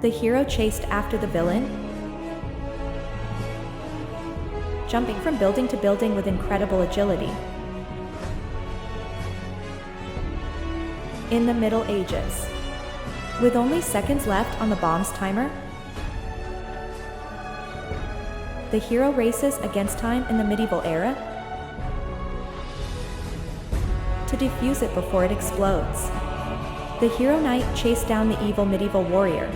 The hero chased after the villain, jumping from building to building with incredible agility. In the Middle Ages, with only seconds left on the bomb's timer, the hero races against time in the medieval era to defuse it before it explodes. The hero knight chased down the evil medieval warrior,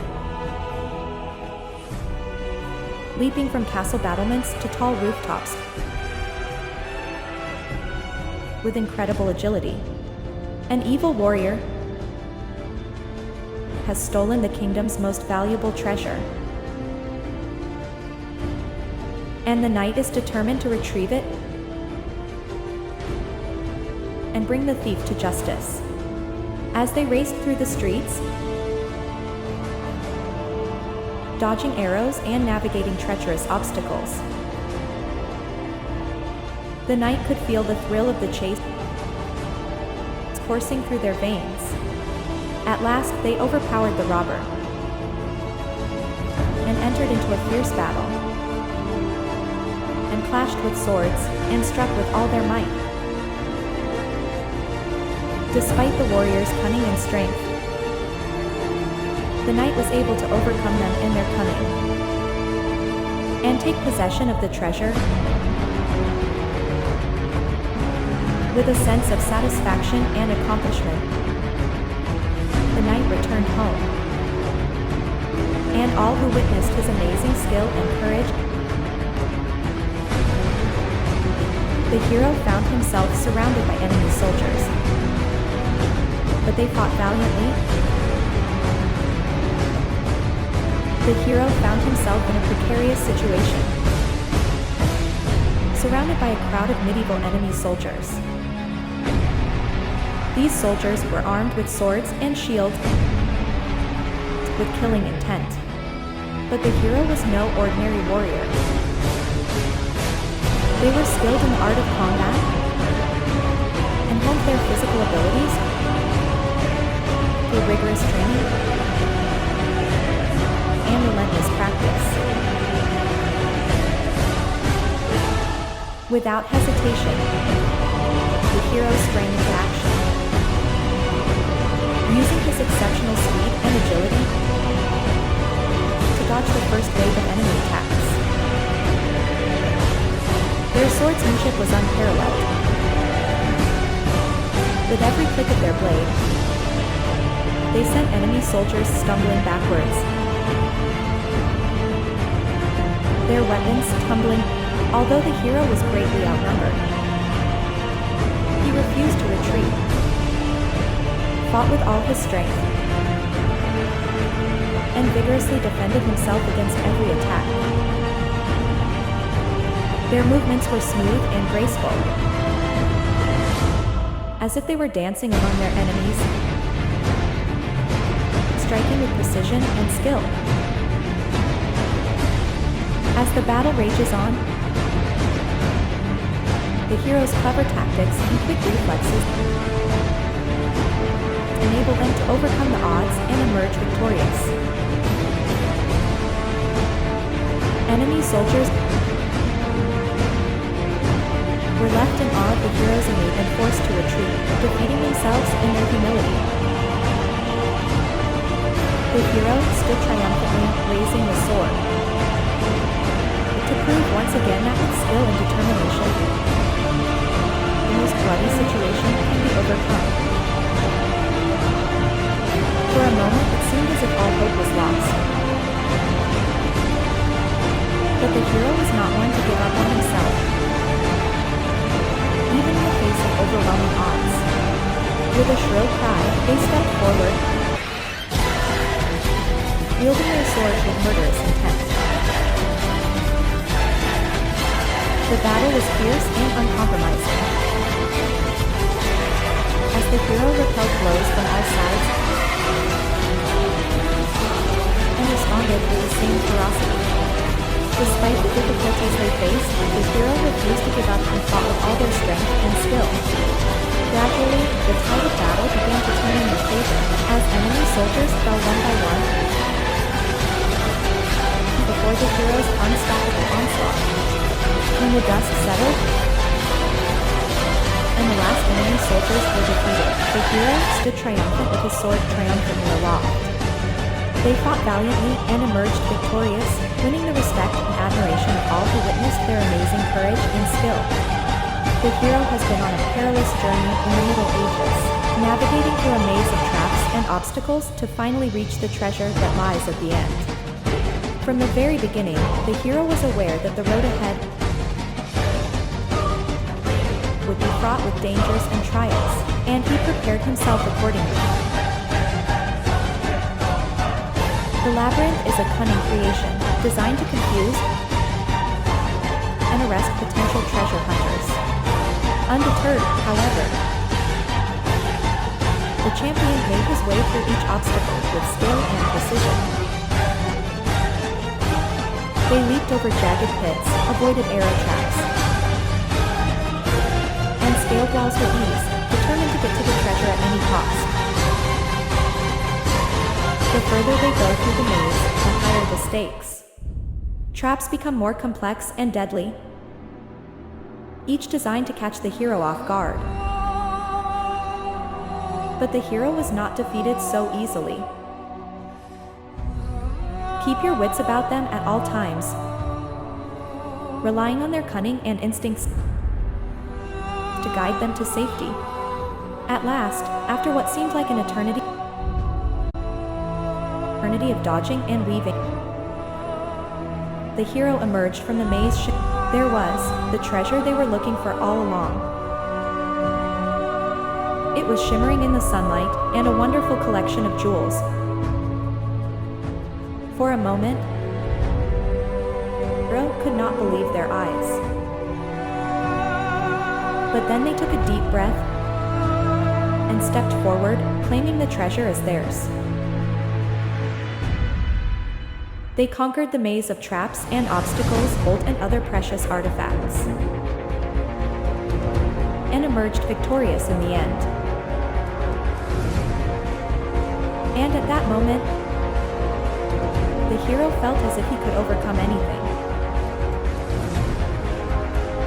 leaping from castle battlements to tall rooftops with incredible agility. An evil warrior has stolen the kingdom's most valuable treasure, and the knight is determined to retrieve it and bring the thief to justice. As they raced through the streets, dodging arrows and navigating treacherous obstacles, the knight could feel the thrill of the chase coursing through their veins. At last, they overpowered the robber and entered into a fierce battle, and clashed with swords and struck with all their might. Despite the warrior's cunning and strength, the knight was able to overcome them in their cunning and take possession of the treasure with a sense of satisfaction and accomplishment. The knight returned home, and all who witnessed his amazing skill and courage, the hero found himself surrounded by enemy soldiers, but they fought valiantly. The hero found himself in a precarious situation, surrounded by a crowd of medieval enemy soldiers. These soldiers were armed with swords and shields with killing intent. But the hero was no ordinary warrior. They were skilled in the art of combat and honed their physical abilities through rigorous training and relentless practice. Without hesitation, the hero sprang into action, using his exceptional speed and agility to dodge the first wave of enemy attacks. Their swordsmanship was unparalleled. With every click of their blade, they sent enemy soldiers stumbling backwards, their weapons tumbling. Although the hero was greatly outnumbered, he refused to retreat, fought with all his strength, and vigorously defended himself against every attack. Their movements were smooth and graceful, as if they were dancing among their enemies, striking with precision and skill. As the battle rages on, the hero's clever tactics and quick reflexes enable them to overcome the odds and emerge victorious. Enemy soldiers were left in awe of the hero's innate and forced to retreat, defeating themselves in their humility. The hero stood triumphantly, raising the sword, to prove once again that with skill and determination, the most bloody situation can be overcome. For a moment, it seemed as if all hope was lost. But the hero was not one to give up on himself. Even in the face of overwhelming odds, with a shrill cry, they stepped forward, wielding their swords with murderous intent. The battle was fierce and uncompromising, as the hero repelled blows from all sides and responded with the same ferocity. Despite the difficulties they faced, the hero refused to give up and fought with all their strength and skill. Gradually, the tide of battle began to turn in their favor, as enemy soldiers fell one by one, When the dust settled, and the last enemy soldiers were defeated, the hero stood triumphant with his sword triumphantly aloft. They fought valiantly and emerged victorious, winning the respect and admiration of all who witnessed their amazing courage and skill. The hero has been on a perilous journey in the Middle Ages, navigating through a maze of traps and obstacles to finally reach the treasure that lies at the end. From the very beginning, the hero was aware that the road ahead would be fraught with dangers and trials, and he prepared himself accordingly. The labyrinth is a cunning creation, designed to confuse and arrest potential treasure hunters. Undeterred, however, the champion made his way through each obstacle with skill and precision. They leaped over jagged pits, avoided arrow traps, and scaled walls with ease, determined to get to the treasure at any cost. The further they go through the maze, the higher the stakes. Traps become more complex and deadly, each designed to catch the hero off guard. But the hero was not defeated so easily. Keep your wits about them at all times, relying on their cunning and instincts to guide them to safety. At last, after what seemed like an eternity of dodging and weaving, the hero emerged from the maze. There was the treasure they were looking for all along. It was shimmering in the sunlight, and a wonderful collection of jewels. For a moment, the hero could not believe their eyes. But then they took a deep breath and stepped forward, claiming the treasure as theirs. They conquered the maze of traps and obstacles, gold and other precious artifacts, and emerged victorious in the end. And at that moment, the hero felt as if he could overcome anything.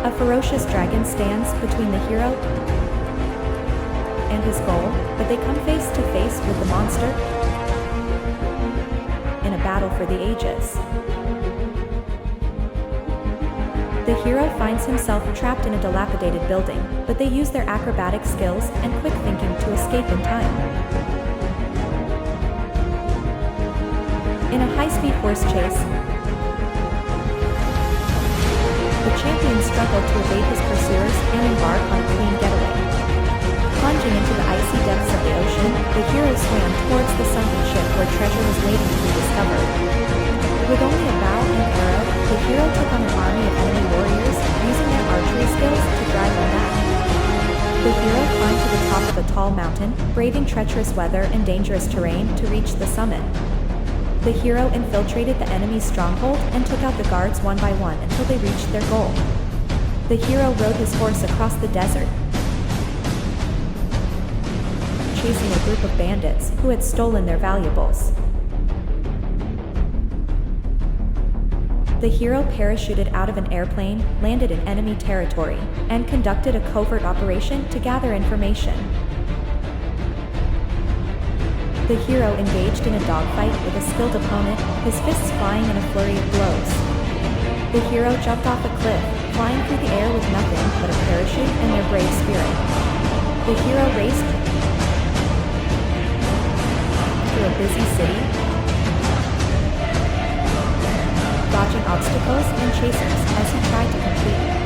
A ferocious dragon stands between the hero and his goal, but they come face to face with the monster in a battle for the ages. The hero finds himself trapped in a dilapidated building, but they use their acrobatic skills and quick thinking to escape in time. In a high-speed horse chase, the champion struggled to evade his pursuers and embark on a clean getaway. Plunging into the icy depths of the ocean, the hero swam towards the sunken ship where treasure was waiting to be discovered. With only a bow and arrow, the hero took on an army of enemy warriors, using their archery skills to drive them back. The hero climbed to the top of a tall mountain, braving treacherous weather and dangerous terrain to reach the summit. The hero infiltrated the enemy's stronghold and took out the guards one by one until they reached their goal. The hero rode his horse across the desert, chasing a group of bandits who had stolen their valuables. The hero parachuted out of an airplane, landed in enemy territory, and conducted a covert operation to gather information. The hero engaged in a dogfight with a skilled opponent, his fists flying in a flurry of blows. The hero jumped off a cliff, flying through the air with nothing but a parachute and their brave spirit. The hero raced through a busy city, dodging obstacles and chasers as he tried to complete